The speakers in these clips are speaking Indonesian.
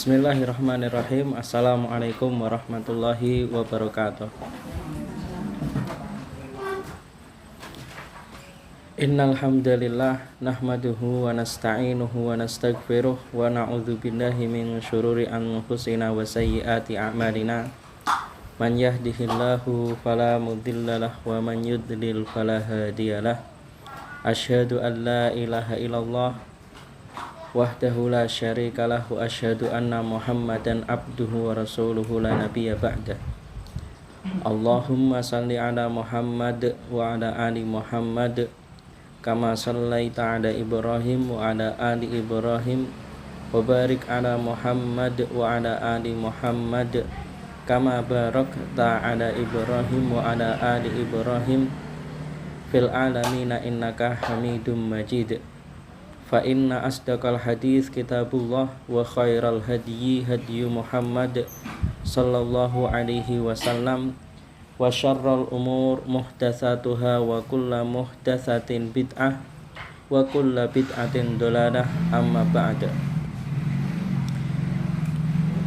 Bismillahirrahmanirrahim. Assalamualaikum warahmatullahi wabarakatuh. Innal hamdalillah nahmaduhu wa nasta'inuhu wa nastaghfiruh wa na'udzu billahi min syururi anfusina wa sayyiati a'malina. Man yahdihillahu fala mudhillalah wa man yudlil fala hadiyalah. Asyhadu an la ilaha illallah wahdahu la syarikalah wa asyhadu anna Muhammadan abduhu wa rasuluhu la nabiyya ba'dah. Allahumma salli ala Muhammad wa ala ali Muhammad kama sallaita ala Ibrahim wa ala ali Ibrahim wa barik ala Muhammad wa ala ali Muhammad kama barakta ala Ibrahim wa ala ali Ibrahim fil alamina innaka Hamidum Majid. Fa inna asdaqal hadits kitabullah wa khairal hadyi hadyu Muhammad sallallahu alaihi wasallam wa syarrul umur muhdatsatuha wa kullu muhdatsatin bid'ah wa kullu bid'atin dhalalah amma ba'da.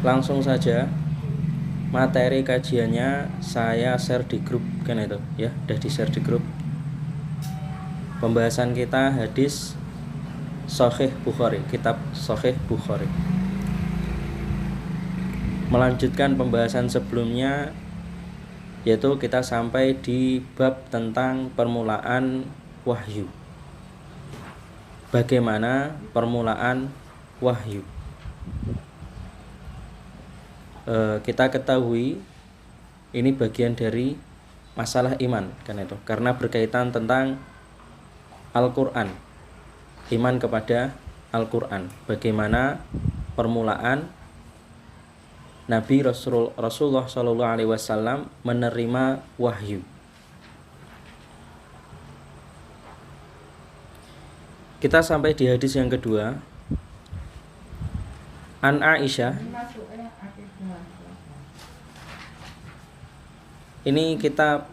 Langsung saja materi kajiannya saya share di grup kan itu ya, udah di share di grup. Pembahasan kita hadis Sahih Bukhari, kitab Sahih Bukhari. Melanjutkan pembahasan sebelumnya, yaitu kita sampai di bab tentang permulaan wahyu. Bagaimana permulaan wahyu? Kita ketahui ini bagian dari masalah iman kan itu, karena berkaitan tentang Al-Quran, iman kepada Al-Quran. Bagaimana permulaan Nabi Rasulullah SAW menerima wahyu. Kita sampai di hadis yang kedua. An Aisyah. Ini kita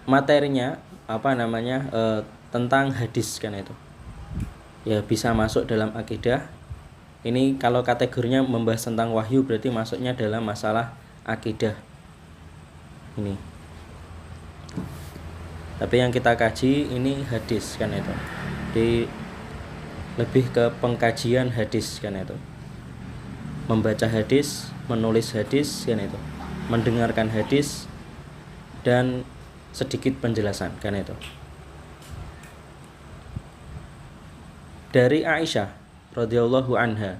materinya tentang hadis kan itu. Ya bisa masuk dalam akidah. Ini kalau kategorinya membahas tentang wahyu berarti masuknya dalam masalah akidah ini. Tapi yang kita kaji ini hadis kan itu. Lebih ke pengkajian hadis kan itu. Membaca hadis, menulis hadis kan itu. Mendengarkan hadis dan sedikit penjelasan kan itu. Dari Aisyah radhiyallahu anha,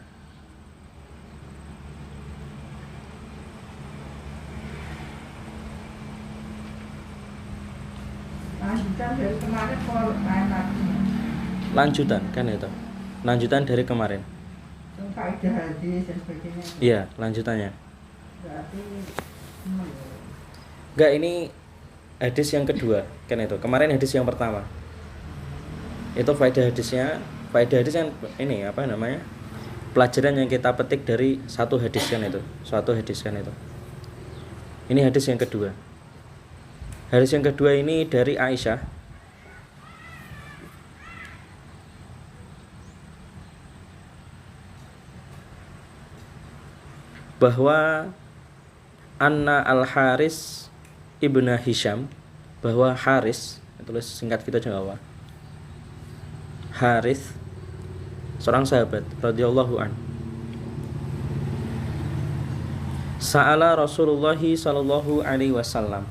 lanjutan kan itu, lanjutan dari kemarin. Iya, lanjutannya. Enggak, ini hadis yang kedua kan itu. Kemarin hadis yang pertama. Itu faedah hadisnya. Faedah hadis yang ini pelajaran yang kita petik dari suatu hadis kan itu. Ini hadis yang kedua. Hadis yang kedua ini dari Aisyah. Bahwa Anna al-Haris ibnu Hisham, bahwa Haris, tulis singkat kita Jawa. Haris seorang sahabat radhiyallahu an. Sa'ala Rasulullah sallallahu alaihi wasallam.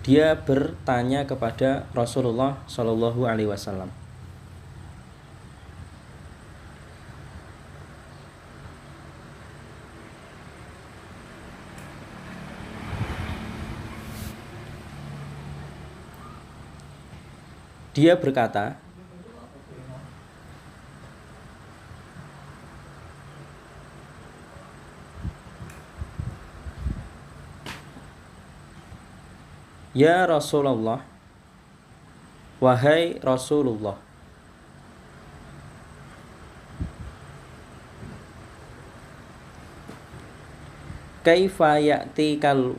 Dia bertanya kepada Rasulullah sallallahu alaihi wasallam. Dia berkata, Ya Rasulullah, wahai Rasulullah, kaifa ya'tikal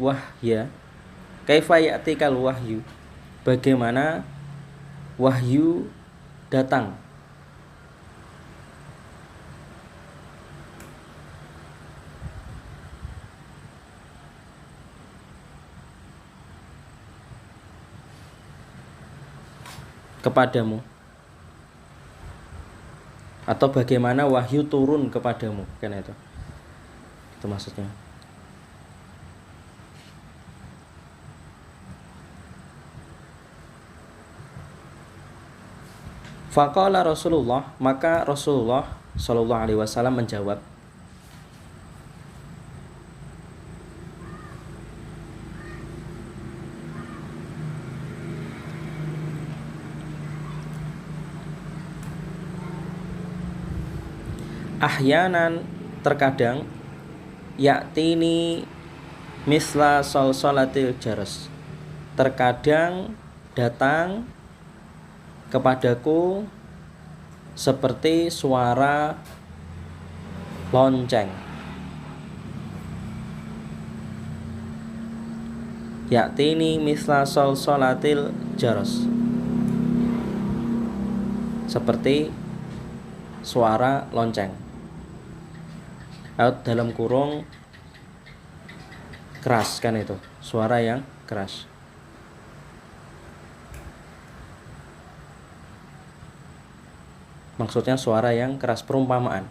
wahyu, bagaimana wahyu datang. kepadamu, atau bagaimana wahyu turun kepadamu, kan itu maksudnya. Faqala Rasulullah, maka Rasulullah Shallallahu Alaihi Wasallam menjawab, ahyanan, terkadang, ya'tini misla solsolatil jaras, terkadang datang kepadaku seperti suara lonceng. Ya'tini misla solsolatil jaras, seperti suara lonceng. Out dalam kurung keras, kan itu suara yang keras. Maksudnya suara yang keras, perumpamaan,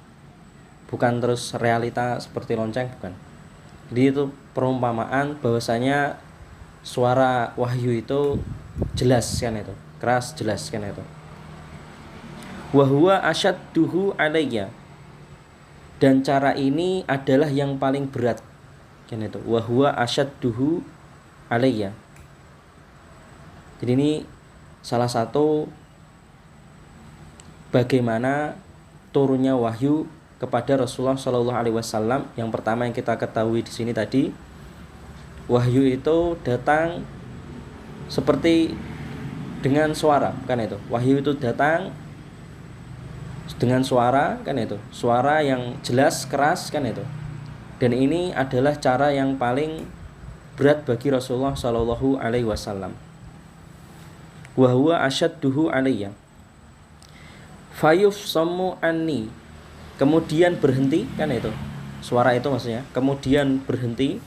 bukan terus realita seperti lonceng, bukan. Jadi itu perumpamaan bahwasanya suara wahyu itu jelas, kan itu keras, jelas, kan itu. Wa huwa asyadduhu alayya, dan cara ini adalah yang paling berat, kan itu. Wa huwa asyadduhu alayya. Jadi ini salah satu bagaimana turunnya wahyu kepada Rasulullah Shallallahu Alaihi Wasallam. Yang pertama yang kita ketahui di sini tadi, wahyu itu datang seperti dengan suara, kan itu. Wahyu itu datang dengan suara, kan itu, suara yang jelas, keras, kan itu. Dan ini adalah cara yang paling berat bagi Rasulullah Shallallahu Alaihi Wasallam. Wa huwa asyadduhu alayya fayufsammu anni, kemudian berhenti, kan itu suara itu maksudnya, kemudian berhenti.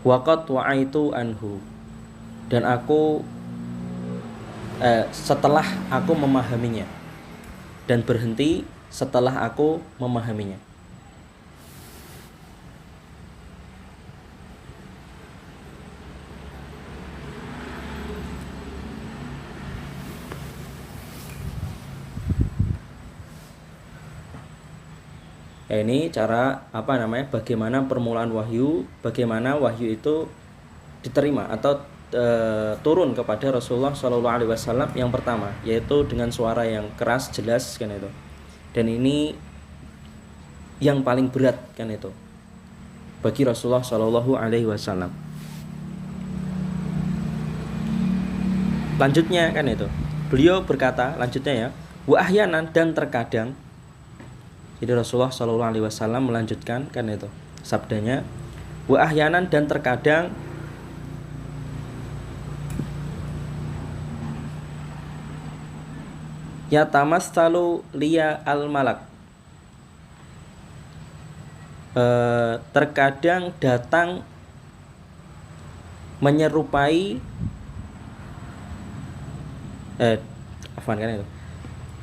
Waqad wa'aitu anhu, dan aku setelah aku memahaminya, dan berhenti setelah aku memahaminya. Ini cara bagaimana permulaan wahyu, bagaimana wahyu itu diterima atau turun kepada Rasulullah Shallallahu Alaihi Wasallam yang pertama, yaitu dengan suara yang keras, jelas, kan itu. Dan ini yang paling berat, kan itu, bagi Rasulullah Shallallahu Alaihi Wasallam. Lanjutnya, kan itu, beliau berkata lanjutnya ya, wa ahyanan, dan terkadang. Jadi Rasulullah Shallallahu Alaihi Wasallam melanjutkan, kan itu sabdanya, wa ahyanan, dan terkadang, yatamassalu liya al-malak, terkadang datang menyerupai kan itu,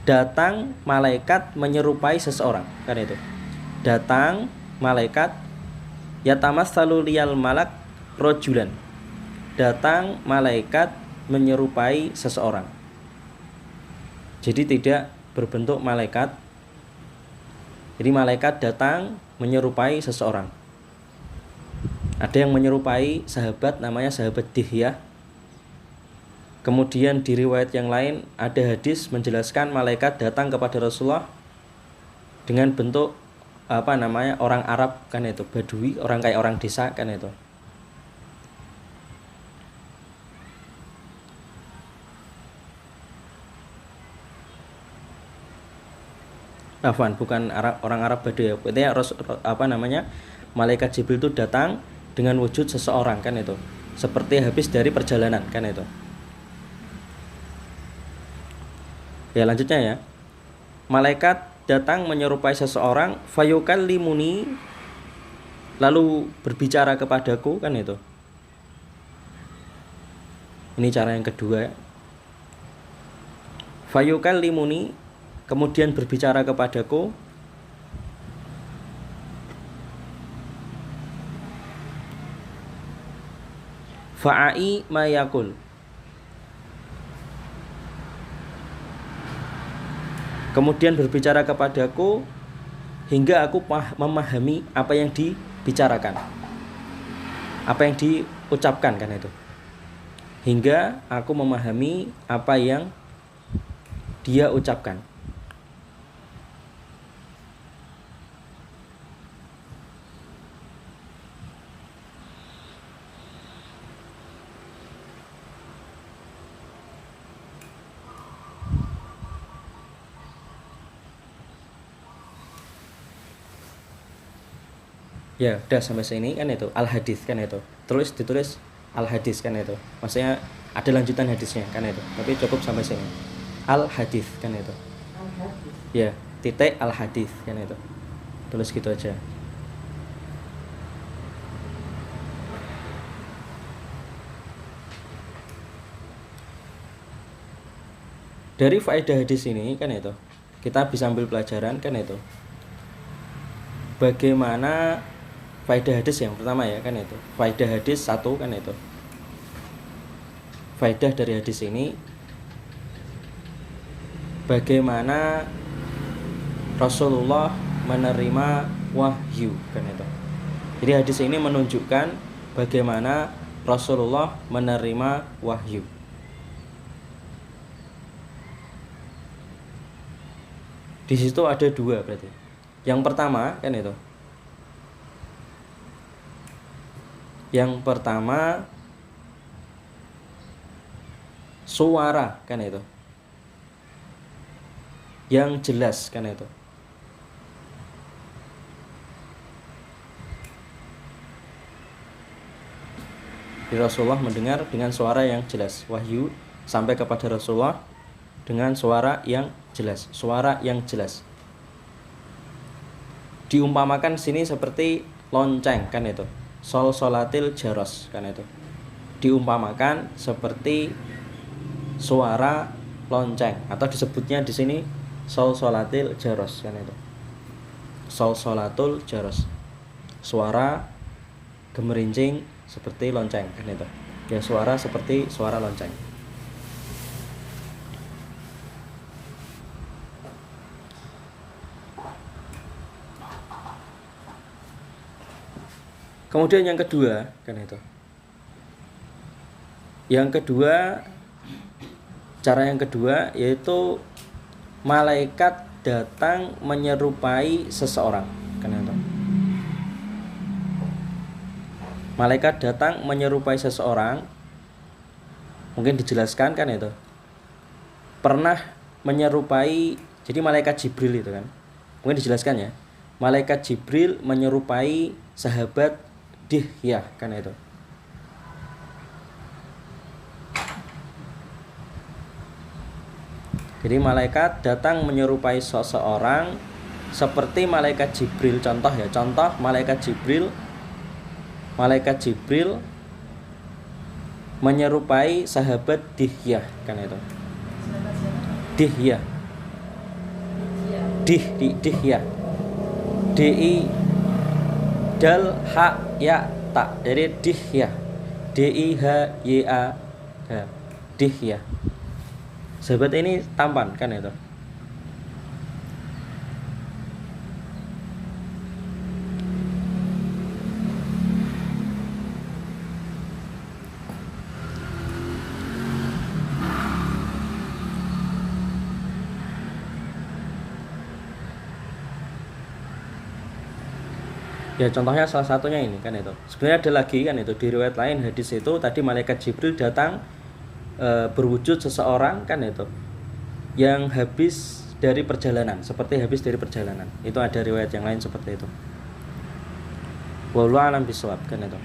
datang malaikat menyerupai seseorang, kan itu, datang malaikat, yatamassalu liyal malak rojulan, datang malaikat menyerupai seseorang. Jadi tidak berbentuk malaikat. Jadi malaikat datang menyerupai seseorang. Ada yang menyerupai sahabat, namanya sahabat Dihyah. Kemudian di riwayat yang lain ada hadis menjelaskan malaikat datang kepada Rasulullah dengan bentuk orang Arab, kan itu, Badui, orang kayak orang desa, kan itu. Bukan orang Arab Badui, artinya malaikat Jibril itu datang dengan wujud seseorang, kan itu, seperti habis dari perjalanan, kan itu. Ya, lanjutnya ya, malaikat datang menyerupai seseorang, fayukallimuni, lalu berbicara kepadaku, kan itu. Ini cara yang kedua. Fayukallimuni, kemudian berbicara kepadaku. Fa'ai ma yakul, kemudian berbicara kepadaku hingga aku memahami apa yang dibicarakan, apa yang diucapkan, kan itu. Hingga aku memahami apa yang dia ucapkan. Ya, udah sampai sini kan itu al-hadis kan itu. Terus ditulis al-hadis kan itu. Maksudnya ada lanjutan hadisnya kan itu. Tapi cukup sampai sini. Al-hadis kan itu. Al-hadis. Ya, titik al-hadis kan itu. Tulis gitu aja. Dari faedah hadis ini kan itu, kita bisa ambil pelajaran kan itu. Bagaimana faedah hadis yang pertama ya kan itu. Faedah hadis 1 kan itu. Faedah dari hadis ini, bagaimana Rasulullah menerima wahyu kan itu. Jadi hadis ini menunjukkan bagaimana Rasulullah menerima wahyu. Di situ ada 2 berarti. Yang pertama kan itu. Yang pertama suara kan itu. Yang jelas kan itu. Jadi Rasulullah mendengar dengan suara yang jelas. Wahyu sampai kepada Rasulullah dengan suara yang jelas. Suara yang jelas. Diumpamakan sini seperti lonceng kan itu. Sol solatil jaros kan itu. Diumpamakan seperti suara lonceng, atau disebutnya di sini sol solatil jaros kan itu. Sol solatul jaros. Suara gemerincing seperti lonceng kan itu. Ya, suara seperti suara lonceng. Kemudian yang kedua kan itu. Yang kedua, cara yang kedua yaitu malaikat datang menyerupai seseorang kan itu. Malaikat datang menyerupai seseorang, mungkin dijelaskan kan itu. Pernah menyerupai, jadi malaikat Jibril itu kan. Mungkin dijelaskan ya. Malaikat Jibril menyerupai sahabat Dihyah kan itu. Jadi malaikat datang menyerupai seseorang seperti malaikat Jibril. Contoh ya, contoh malaikat Jibril menyerupai sahabat Dihyah kan itu. Dihyah. Dihyah. DI dal ha ya ta. Jadi Dihyah. DIHYA. Dihyah. Sahabat ini tampan kan itu. Ya, contohnya salah satunya ini kan itu. Sebenarnya ada lagi kan itu, di riwayat lain hadis itu tadi malaikat Jibril datang berwujud seseorang kan itu yang habis dari perjalanan, seperti habis dari perjalanan. Itu ada riwayat yang lain seperti itu. Wallahu a'lam bishawab kan itu.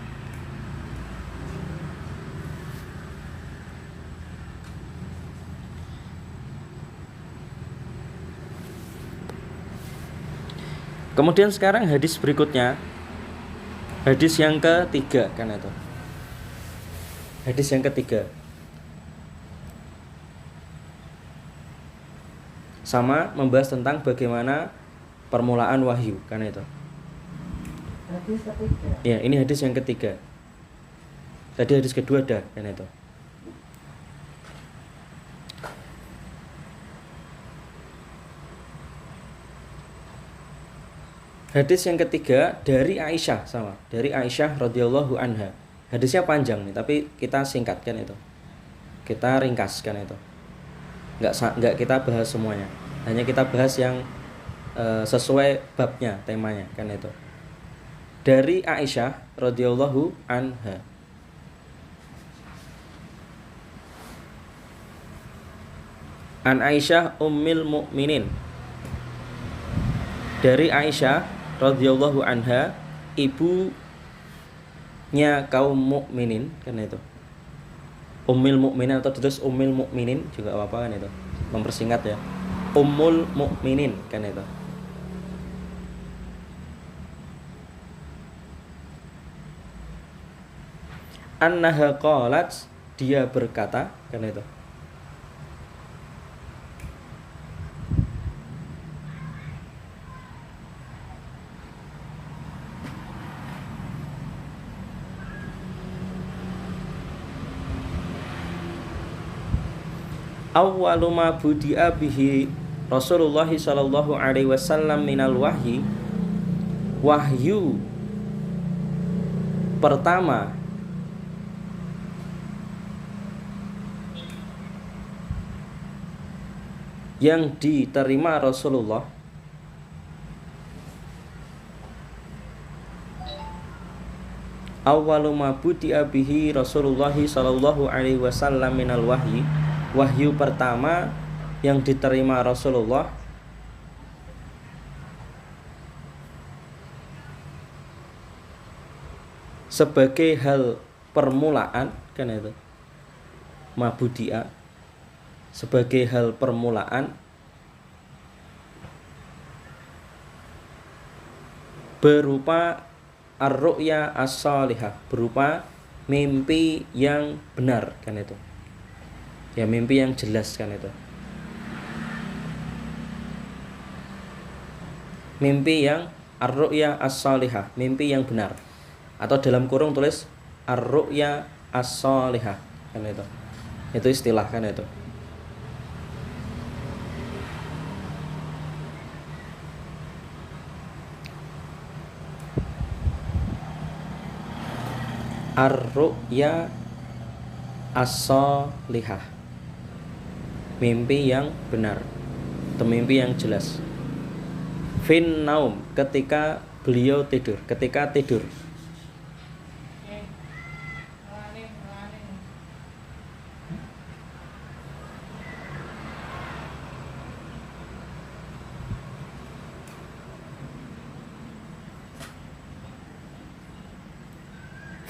Kemudian sekarang hadis berikutnya, hadis yang ketiga kan itu. Hadis yang ketiga. sama membahas tentang bagaimana permulaan wahyu, kan itu. Hadis ketiga. Ya, ini hadis yang ketiga. Tadi hadis kedua ada, kan itu. Hadis yang ketiga dari Aisyah, sama dari Aisyah radhiyallahu anha. Hadisnya panjang nih, tapi kita singkatkan itu. Kita ringkaskan itu. Enggak kita bahas semuanya. Hanya kita bahas yang sesuai babnya, temanya, kan itu. Dari Aisyah radhiyallahu anha. An Aisyah ummil mukminin. Dari Aisyah radhiyallahu anha, ibunya kaum mukminin, kan itu. Ummul mukminin atau terus ummil mukminin juga apa-apa, kan itu. Mempersingkat ya. Ummul mukminin, kan itu. Annaha qalat, dia berkata, kan itu. Awwalu ma budi'a bihi Rasulullah sallallahu alaihi wasallam minal wahyi, wahyu pertama yang diterima Rasulullah awwalu ma budi'a bihi Rasulullah sallallahu alaihi wasallam minal wahyi, wahyu pertama yang diterima Rasulullah sebagai hal permulaan, kan itu. Mabudia sebagai hal permulaan berupa ar-ru'ya as-salihah, berupa mimpi yang benar, kan itu. Ya, mimpi yang jelas, kan itu. Mimpi yang ar-ru'ya as-salihah, mimpi yang benar. Atau dalam kurung tulis ar-ru'ya as-salihah, kan itu. Itu istilah, kan itu. Ar-ru'ya as-salihah, mimpi yang benar atau mimpi yang jelas. Fin naum, ketika beliau tidur, ketika tidur.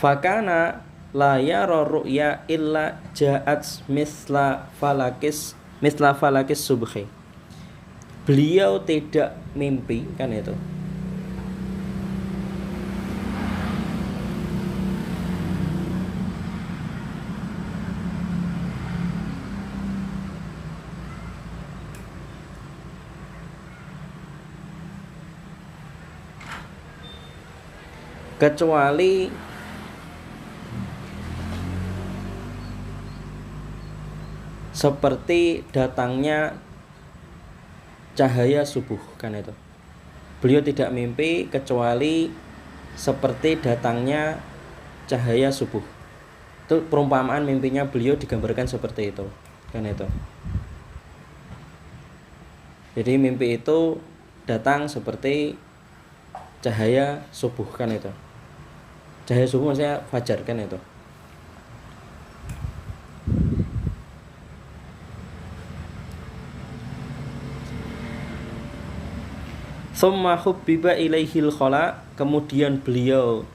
Fakana la yara ru'ya illa ja'at misla falakis subhi. Beliau tidak mimpi, kan itu. Kecuali seperti datangnya cahaya subuh, kan itu. Beliau tidak mimpi kecuali seperti datangnya cahaya subuh. Itu perumpamaan mimpinya beliau digambarkan seperti itu, kan itu. Jadi mimpi itu datang seperti cahaya subuh, kan itu. Cahaya subuh maksudnya fajar, kan itu. Summa hubbiba ilaihil khala, kemudian beliau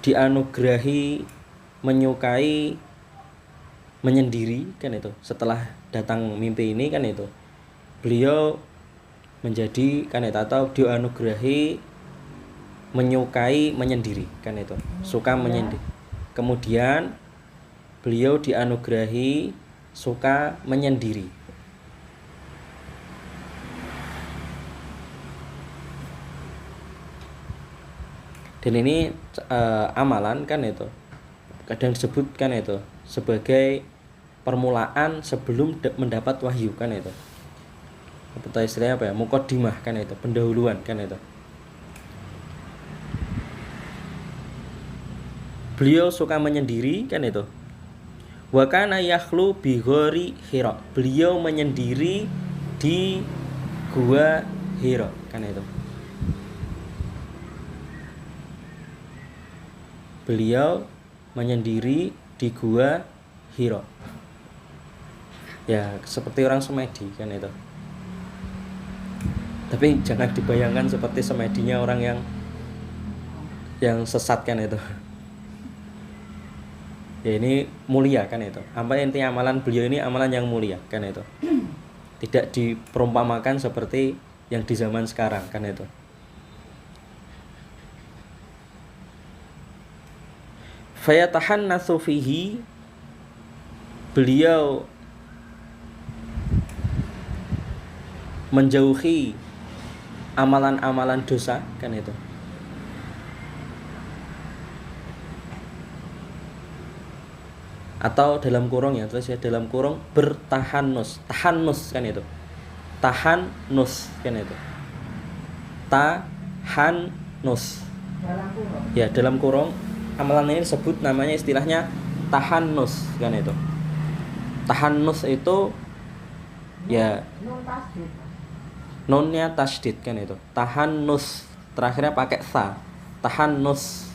dianugerahi menyukai menyendiri, kan itu. Setelah datang mimpi ini, kan itu, beliau menjadi, kan itu, atau dianugerahi menyukai menyendiri, kan itu, suka menyendiri. Kemudian beliau dianugerahi suka menyendiri. Dan ini amalan kan itu kadang disebutkan itu sebagai permulaan sebelum mendapat wahyu kan itu. Atau istilahnya apa ya? Muqaddimah kan itu, pendahuluan kan itu. Beliau suka menyendiri kan itu. Wa kana yakhlu bi ghori Hira. Beliau menyendiri di gua Hira kan itu. Beliau menyendiri di gua Hira. Ya, seperti orang semedi kan itu. Tapi jangan dibayangkan seperti semedinya orang yang sesat kan itu. Ya ini mulia kan itu. Apa intinya amalan beliau ini amalan yang mulia kan itu. Tidak diperumpamakan seperti yang di zaman sekarang kan itu. Fayatahannatsu fihi, beliau menjauhi amalan-amalan dosa kan itu. Atau dalam kurung ya, terus ya dalam kurung bertahanus, tahanus kan itu. Tahanus kan itu. Tahanus. Dalam kurung. Ya, dalam kurung amalan ini disebut namanya istilahnya tahanus kan itu. Tahanus itu ya Nun tasdid. nunnya tasdid kan itu. Tahanus terakhirnya pakai sa. Tahanus.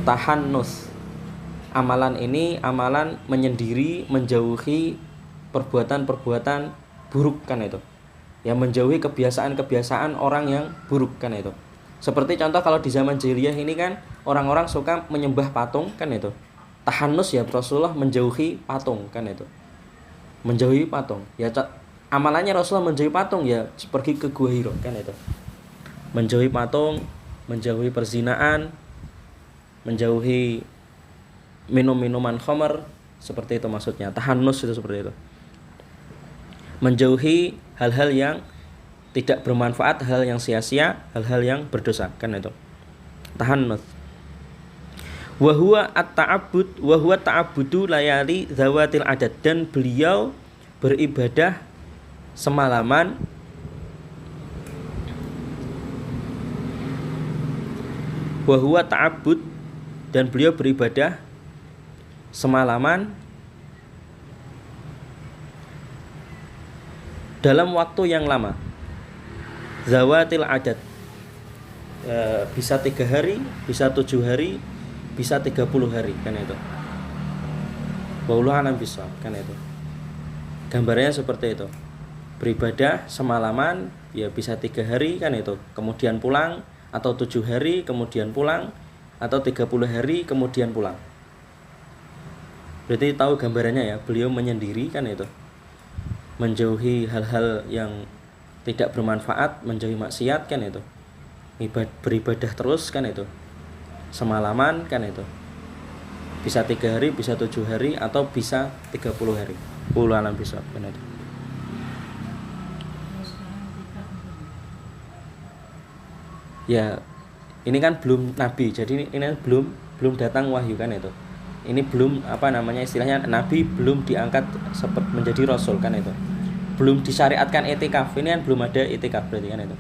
Tahanus. Amalan ini amalan menyendiri, menjauhi perbuatan-perbuatan buruk kan itu. Ya, menjauhi kebiasaan-kebiasaan orang yang buruk kan itu. Seperti contoh kalau di zaman jahiliyah ini kan orang-orang suka menyembah patung kan itu. Tahanus ya, Rasulullah menjauhi patung kan itu. Menjauhi patung. Ya amalannya Rasulullah menjauhi patung ya pergi ke Gua Hira kan itu. Menjauhi patung, menjauhi perzinaan, menjauhi minum-minuman khamar, seperti itu maksudnya. Tahanus itu seperti itu. Menjauhi hal-hal yang tidak bermanfaat, hal yang sia-sia, hal-hal yang berdosa kan itu. Tahannus. Wa huwa at-ta'abbud wa huwa ta'abbudu layali zawatil adad, dan beliau beribadah semalaman wa huwa ta'abbud, dan beliau beribadah semalaman dalam waktu yang lama. Zawatil adad, bisa 3 hari, bisa 7 hari, bisa 30 hari kan itu. Wallahu a'lam bishawab kan itu. Gambarnya seperti itu. Beribadah semalaman ya bisa 3 hari kan itu, kemudian pulang, atau 7 hari kemudian pulang, atau 30 hari kemudian pulang. Berarti tahu gambarannya ya, beliau menyendiri kan itu. Menjauhi hal-hal yang tidak bermanfaat, menjauhi maksiat kan itu. Beribadah terus kan itu. Semalaman kan itu. Bisa 3 hari, bisa 7 hari, atau bisa 30 hari. Wallahu a'lam bishawab kan itu. Ya, ini kan belum nabi, jadi ini belum datang wahyu kan itu. Ini belum istilahnya nabi belum diangkat menjadi rasul kan itu. Belum disyariatkan itikaf, ini kan belum ada itikaf berarti kan itu.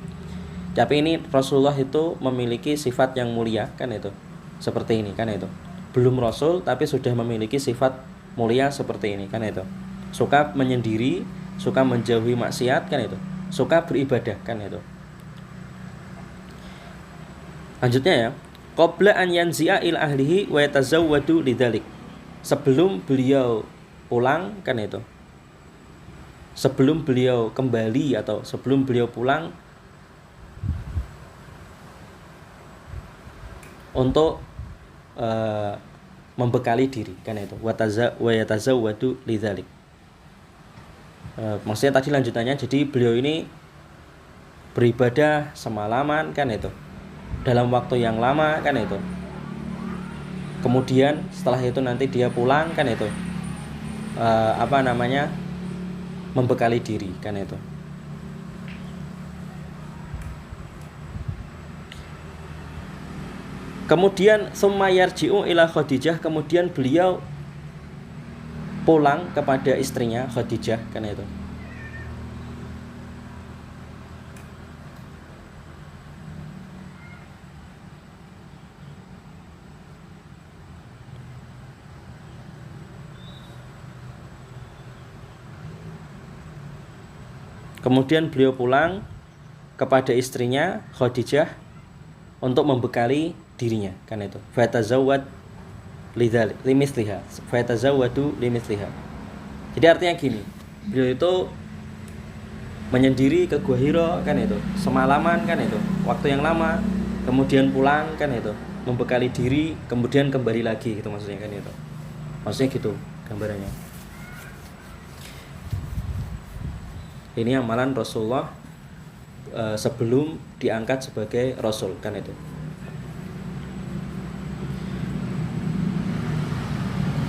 Tapi ini Rasulullah itu memiliki sifat yang mulia kan itu. Seperti ini kan itu. Belum rasul tapi sudah memiliki sifat mulia seperti ini kan itu. Suka menyendiri, suka menjauhi maksiat kan itu. Suka beribadah kan itu. Lanjutnya ya, qabla an yanzi'a ila ahlihi wa yatazawwadu lidzalik. Sebelum beliau pulang kan itu. Sebelum beliau kembali atau sebelum beliau pulang untuk membekali diri kan itu. Wa yatazawwadu lidzalik. Maksudnya tadi lanjutannya, jadi beliau ini beribadah semalaman kan itu. Dalam waktu yang lama kan itu. Kemudian setelah itu nanti dia pulang kan itu. Membekali diri kan itu. Kemudian summa yarji'u ila Khadijah, kemudian beliau pulang kepada istrinya Khadijah, kan itu. Kemudian beliau pulang kepada istrinya Khadijah untuk membekali dirinya, kan itu. Fatazawwad limithliha. Fatazawwadu limithliha. Jadi artinya gini, beliau itu menyendiri ke Gua Hira, kan itu. Semalaman, kan itu. Waktu yang lama, kemudian pulang, kan itu. Membekali diri, kemudian kembali lagi, gitu maksudnya, kan itu. Maksudnya gitu gambarannya. Ini amalan Rasulullah sebelum diangkat sebagai Rasul, kan itu.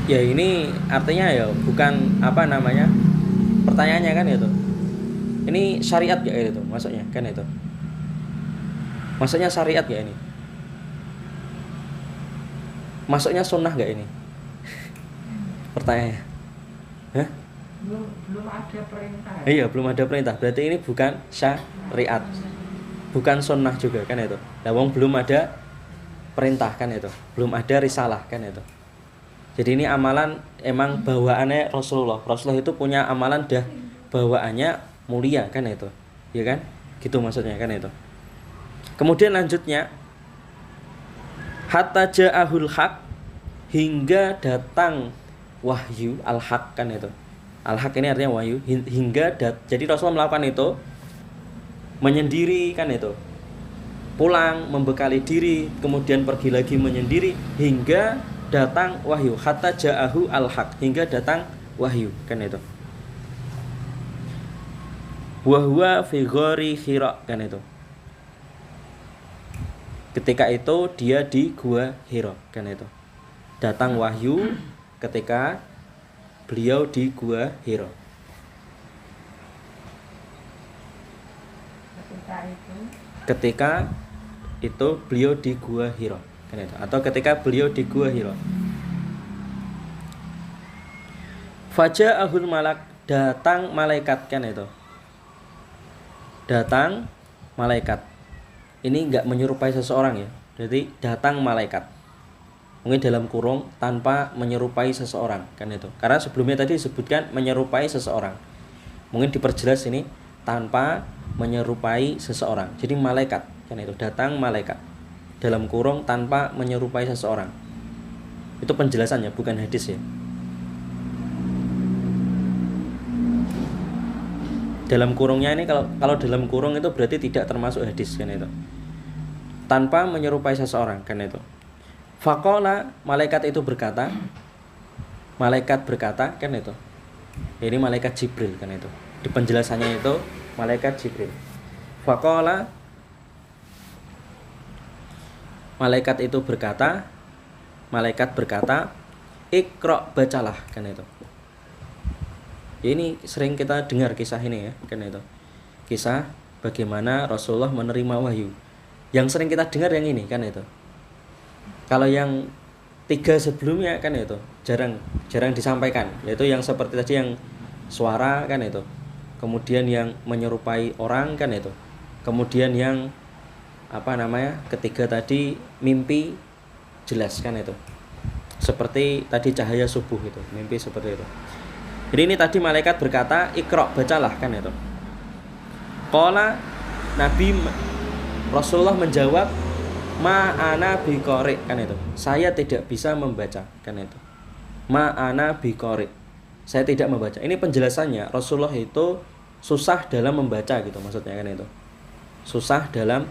Ya ini artinya ya bukan apa namanya, pertanyaannya kan itu. Ini syariat gak itu maksudnya, kan itu. Maksudnya syariat gak ini? Maksudnya sunnah gak ini? Pertanyaannya. Hah? Belum ada perintah. Iya, belum ada perintah. Berarti ini bukan syariat. Bukan sunnah juga, kan itu. Lah wong belum ada perintah, kan itu. Belum ada risalah, kan itu. Jadi ini amalan emang bawaannya Rasulullah. Rasulullah itu punya amalan dah bawaannya mulia, kan itu. Ya kan? Gitu maksudnya, kan itu. Kemudian lanjutnya, hatta ja'ahul haq, hingga datang wahyu al-haq, kan itu. Al-haq ini artinya wahyu, hingga jadi Rasulullah melakukan itu menyendiri, kan itu. Pulang membekali diri, kemudian pergi lagi menyendiri hingga datang wahyu. Hatta ja'ahu al-haq, hingga datang wahyu, kan itu. Wa huwa fi ghari Hira, kan itu. Ketika itu dia di Gua Hira, kan itu. Datang wahyu ketika beliau di Gua Hira. Ketika itu beliau di Gua Hira, kan itu. Atau ketika beliau di Gua Hira. Faja'ahul malak, datang malaikat, kan itu. Datang malaikat. Ini enggak menyerupai seseorang ya. Jadi datang malaikat. Mungkin dalam kurung tanpa menyerupai seseorang, kan itu. Karena sebelumnya tadi disebutkan menyerupai seseorang. Mungkin diperjelas ini tanpa menyerupai seseorang. Jadi malaikat, kan itu. Datang malaikat dalam kurung tanpa menyerupai seseorang. Itu penjelasannya, bukan hadis ya. Dalam kurungnya ini kalau dalam kurung itu berarti tidak termasuk hadis, kan itu. Tanpa menyerupai seseorang, kan itu. Faqala, malaikat itu berkata. Malaikat berkata, kan itu. Ini malaikat Jibril, kan itu. Di penjelasannya itu malaikat Jibril. Faqala, malaikat itu berkata. Malaikat berkata, Iqra, bacalah, kan itu. Ini sering kita dengar kisah ini ya, kan itu. Kisah bagaimana Rasulullah menerima wahyu. Yang sering kita dengar yang ini, kan itu. Kalau yang 3 sebelumnya, kan itu jarang disampaikan, yaitu yang seperti tadi yang suara, kan itu. Kemudian yang menyerupai orang, kan itu. Kemudian yang ketiga tadi mimpi jelas, kan itu. Seperti tadi cahaya subuh itu, mimpi seperti itu. Jadi ini tadi malaikat berkata, Iqra, bacalah, kan itu. Qala, Nabi Rasulullah menjawab, Ma ana biqari, kan itu. Saya tidak bisa membaca, kan itu. Ma ana biqari. Saya tidak membaca. Ini penjelasannya, Rasulullah itu susah dalam membaca gitu maksudnya, kan itu. Susah dalam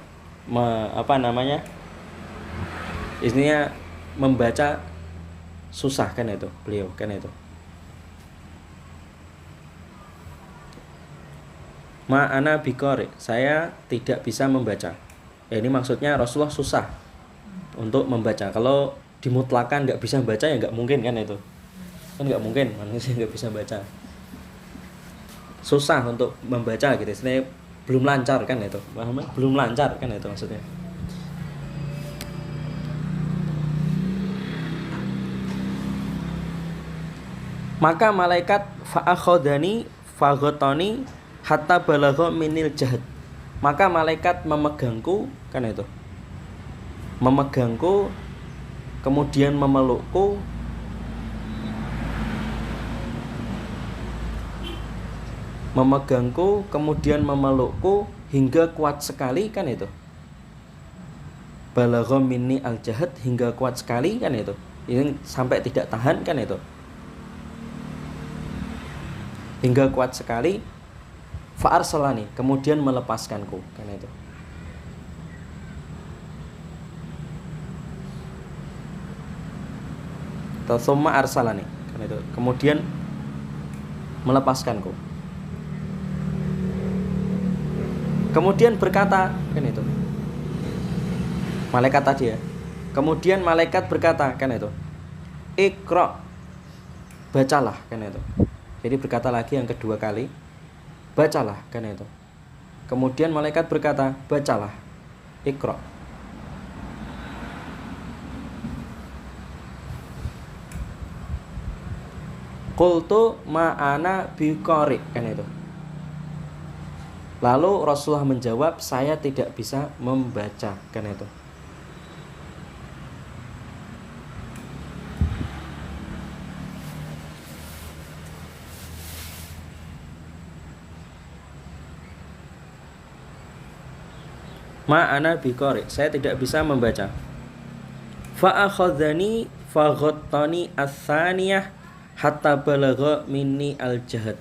istilahnya membaca susah, kan itu beliau, kan itu. Ma ana biqari, saya tidak bisa membaca. Ya ini maksudnya Rasulullah susah untuk membaca. Kalau dimutlakan nggak bisa membaca ya nggak mungkin, kan itu. Kan nggak mungkin manusia nggak bisa baca. Susah untuk membaca gitu. Istilahnya belum lancar, kan itu. Belum lancar, kan itu maksudnya. Maka malaikat fa'akhodani fagotoni hatta balagho minil jahad. Maka malaikat memegangku, kan itu, memegangku, kemudian memelukku, kemudian memelukku hingga kuat sekali, kan itu. Balagho minni al jahad, hingga kuat sekali, kan itu. Ini sampai tidak tahan, kan itu. Hingga kuat sekali, fa'arsalani, kemudian melepaskanku, kan itu. Tsumma arsalani, kan itu. Kemudian melepaskanku. Kemudian berkata, kan itu. Malaikat tadi ya. Kemudian malaikat berkata, kan itu. Iqra, bacalah, kan itu. Jadi berkata lagi yang kedua kali, bacalah, kan itu. Kemudian malaikat berkata, bacalah, Iqra. Qultu ma'ana biqari, kan itu. Lalu Rasulullah menjawab, saya tidak bisa membaca, kan itu. Ma'ana biqari, saya tidak bisa membaca. Fa'akhadhani faghattani ats-tsaniyah hatta balagha minni al-jahad.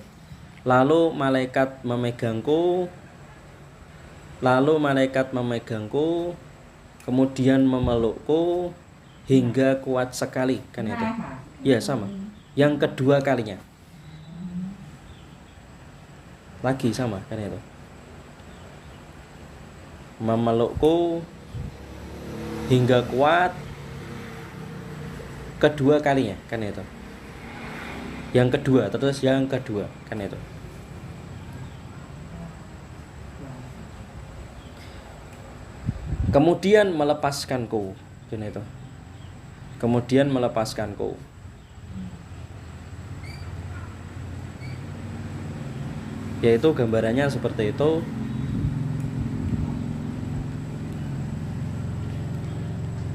Lalu malaikat memegangku, kemudian memelukku hingga kuat sekali, kan itu. Ya, sama. Yang kedua kalinya. Lagi sama, kan itu. Memelukku hingga kuat kedua kalinya, kan itu. Yang kedua, terus yang kedua, kan itu. Kemudian melepaskanku, kan itu. Kemudian melepaskanku. Yaitu gambarannya seperti itu.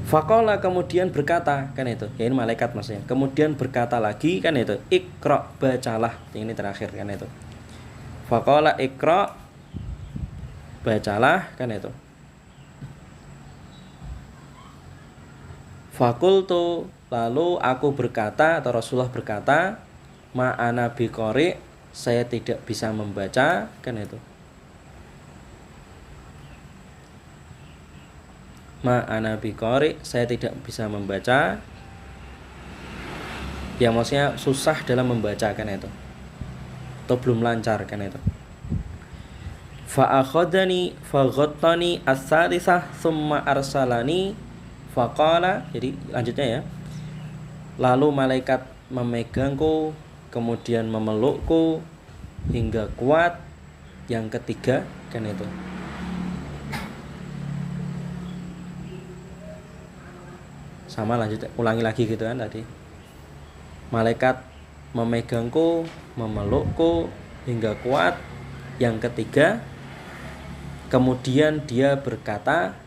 Faqala, kemudian berkata, kan itu. Ya, ini malaikat maksudnya. Kemudian berkata lagi, kan itu. Iqra, bacalah. Ini terakhir, kan itu. Faqala iqra, bacalah, kan itu. Fakultu, lalu aku berkata, atau Rasulullah berkata, ma'ana biqari, saya tidak bisa membaca, kan itu. Ma'ana biqari, saya tidak bisa membaca. Ya, maksudnya susah dalam membaca, kan itu. Atau belum lancar, kan itu. Fa'akhadani faghattani ats-tsalisah tsumma arsalani faqala. Jadi lanjutnya ya. Lalu malaikat memegangku, kemudian memelukku hingga kuat. Yang ketiga, kan itu. Sama, lanjut, ulangi lagi gitu kan tadi. Malaikat memegangku, memelukku hingga kuat. Yang ketiga, kemudian dia berkata,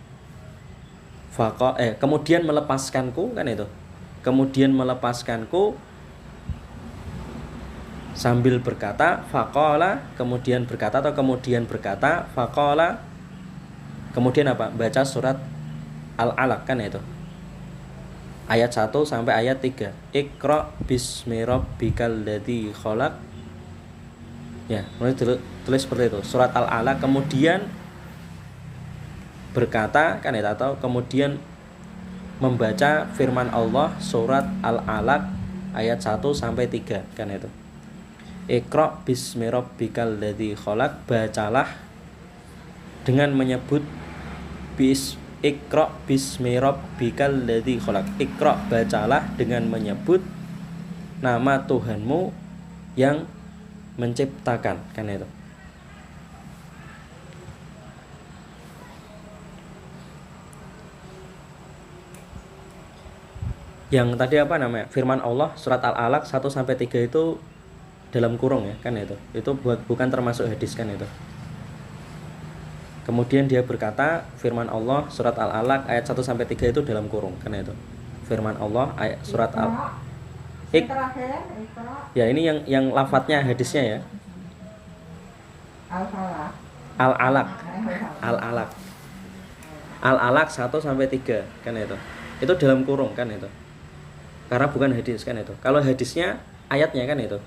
kemudian melepaskanku, kan itu. Kemudian melepaskanku sambil berkata, faqala, kemudian berkata, atau kemudian berkata, faqala, kemudian apa? Baca surat Al-Alaq, kan itu. Ayat 1 sampai ayat 3. Iqra bismi rabbikal ladzi khalaq. Ya, tulis seperti itu. Surat Al-Alaq, kemudian berkata, kan itu, atau kemudian membaca firman Allah surat Al-Alaq ayat 1 sampai 3, kan itu. Iqra bismi rabbikal ladzi khalaq, bacalah dengan menyebut Iqra bismi rabbikal ladzi khalaq. Iqra, bacalah dengan menyebut nama Tuhanmu yang menciptakan, kan itu. Yang tadi apa namanya? Firman Allah surat Al-Alaq 1 sampai 3 itu dalam kurung ya, kan itu. Itu bukan termasuk hadis kan itu. Kemudian dia berkata firman Allah surat Al-Alaq ayat 1 sampai 3 itu dalam kurung kan itu. Firman Allah ayat surat terakhir Iqra. Ya ini yang lafadznya hadisnya ya. Al-Falaq. Al-Alaq. Al-Alaq. Al-Alaq 1 sampai 3 kan itu. Itu dalam kurung kan itu. Karena bukan hadis kan itu. Kalau hadisnya ayatnya kan itu.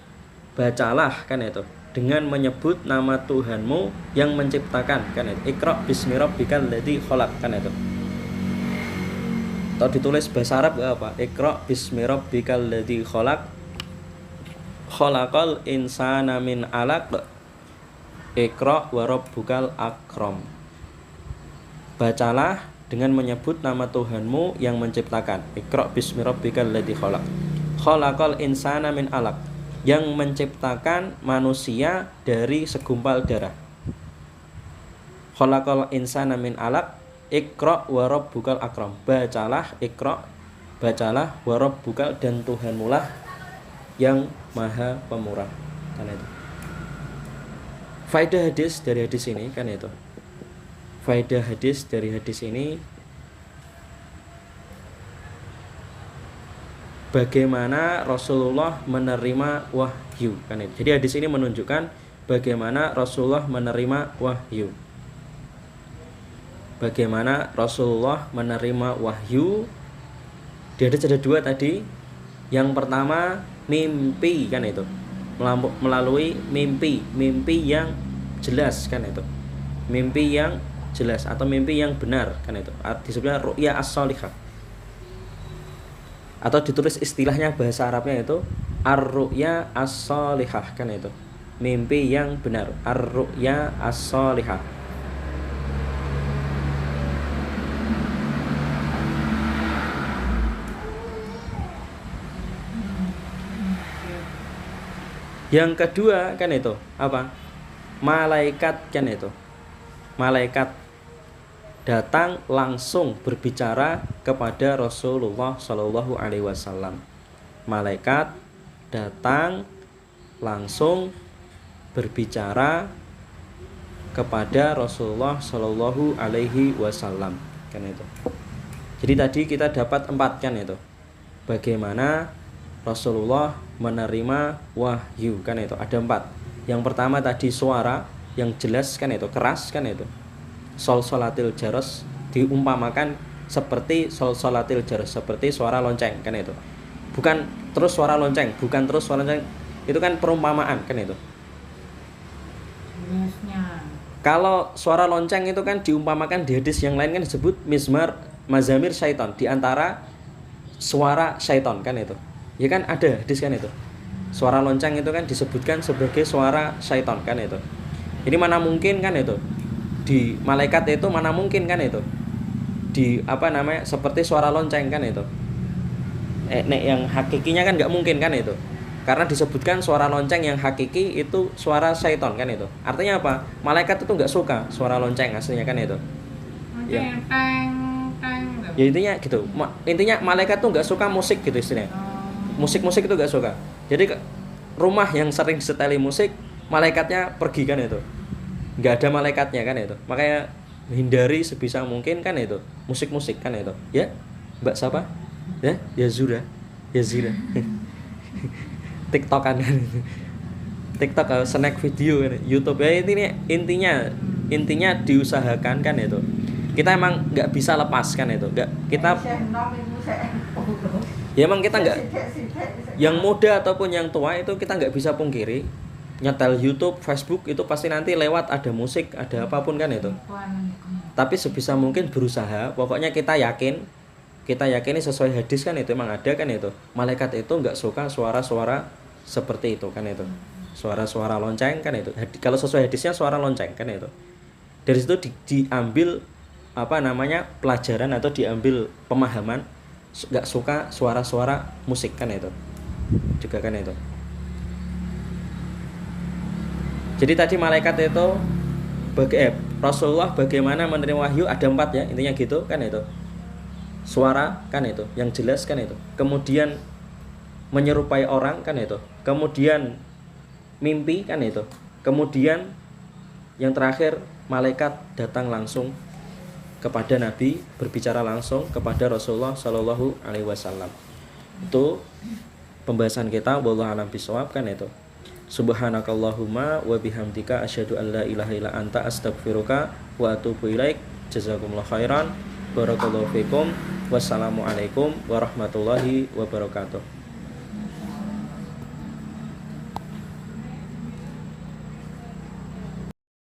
Bacalah kan itu dengan menyebut nama Tuhanmu yang menciptakan kan itu. Iqra bismi rabbikal ladzi khalaq kan itu. Atau ditulis bahasa Arab gak apa? Iqra bismi rabbikal ladzi khalaq. Khalaqal insana min 'alaq. Iqra wa rabbukal akram. Bacalah dengan menyebut nama Tuhanmu yang menciptakan. Iqra bismi rabbikal ladzi khalaq. Khalaqal insana min 'alaq. Yang menciptakan manusia dari segumpal darah. Khalaqal insana min 'alaq. Iqra wa rabbukal akram. Bacalah Iqra, bacalah wa rabbukal, dan Tuhanmu lah yang maha pemurah. Kan itu. Faedah hadis dari hadis ini kan itu. Faedah hadis dari hadis ini bagaimana Rasulullah menerima wahyu kan itu. Jadi hadis ini menunjukkan bagaimana Rasulullah menerima wahyu. Bagaimana Rasulullah menerima wahyu. Di hadis ada dua tadi. Yang pertama mimpi kan itu. Melalui mimpi yang jelas kan itu. Mimpi yang jelas atau mimpi yang benar kan itu. Disebutnya ru'ya as-shalihah. Atau ditulis istilahnya bahasa Arabnya itu ar-ru'ya as-shalihah kan itu. Mimpi yang benar, ar-ru'ya as-shalihah. Yang kedua kan itu apa? Malaikat kan itu. Malaikat datang langsung berbicara kepada Rasulullah Shallallahu Alaihi Wasallam. Malaikat datang langsung berbicara kepada Rasulullah Shallallahu Alaihi Wasallam kan itu. Jadi tadi kita dapat 4 kan itu. Bagaimana Rasulullah menerima wahyu kan itu. Ada 4. Yang pertama tadi suara yang jelas kan itu, keras kan itu. Solsolatil jaros diumpamakan seperti solsolatil jaros, seperti suara lonceng kan itu. Bukan terus suara lonceng, bukan terus suara lonceng. Itu kan perumpamaan kan itu. Jelasnya. Kalau suara lonceng itu kan diumpamakan di hadis yang lain kan disebut mizmar mazamir syaiton, di antara suara syaiton kan itu. Ya kan ada hadis kan itu. Suara lonceng itu kan disebutkan sebagai suara syaiton kan itu. Jadi mana mungkin kan itu. Di malaikat itu mana mungkin kan itu. Di apa namanya seperti suara lonceng kan itu. Nek yang hakikinya kan nggak mungkin kan itu. Karena disebutkan suara lonceng yang hakiki itu suara syaiton kan itu. Artinya apa? Malaikat itu nggak suka suara lonceng aslinya kan itu. Ya. Ya intinya gitu. Intinya malaikat tuh nggak suka musik gitu istilahnya. Musik-musik itu gak suka. Jadi rumah yang sering diseteli musik, malaikatnya pergi kan itu. Gak ada malaikatnya kan itu. Makanya hindari sebisa mungkin kan itu musik-musik kan itu. Ya, Mbak siapa? Ya, Yazura. TikTok kan itu. TikTok snack video kan. YouTube ya intinya diusahakan kan itu. Kita emang nggak bisa lepas kan itu. Nggak kita. Ya emang kita nggak, yang muda ataupun yang tua itu kita nggak bisa pungkiri, nyetel YouTube, Facebook itu pasti nanti lewat ada musik, ada apapun kan itu. Tapi sebisa mungkin berusaha, pokoknya kita yakini sesuai hadis kan itu emang ada kan itu. Malaikat itu nggak suka suara-suara seperti itu kan itu, suara-suara lonceng kan itu. Kalau sesuai hadisnya suara lonceng kan itu. Dari situ diambil apa namanya pelajaran atau diambil pemahaman. Gak suka suara-suara musik kan itu juga kan itu. Jadi tadi malaikat itu Rasulullah bagaimana menerima wahyu ada 4 ya intinya gitu kan itu. suara kan itu, yang jelas kan itu. Kemudian menyerupai orang kan itu. Kemudian mimpi kan itu. Kemudian yang terakhir malaikat datang langsung kepada Nabi, berbicara langsung kepada Rasulullah Shallallahu Alaihi Wasallam. Itu pembahasan kita. Wallahu a'lam bishawab kan itu. Subhanakallahumma wa bihamdika asyhadu an la ilaha illa anta astaghfiruka wa atubu ilaik. Jazakumullah khairan. Barakallahu fikum. Wassalamualaikum warahmatullahi wabarakatuh.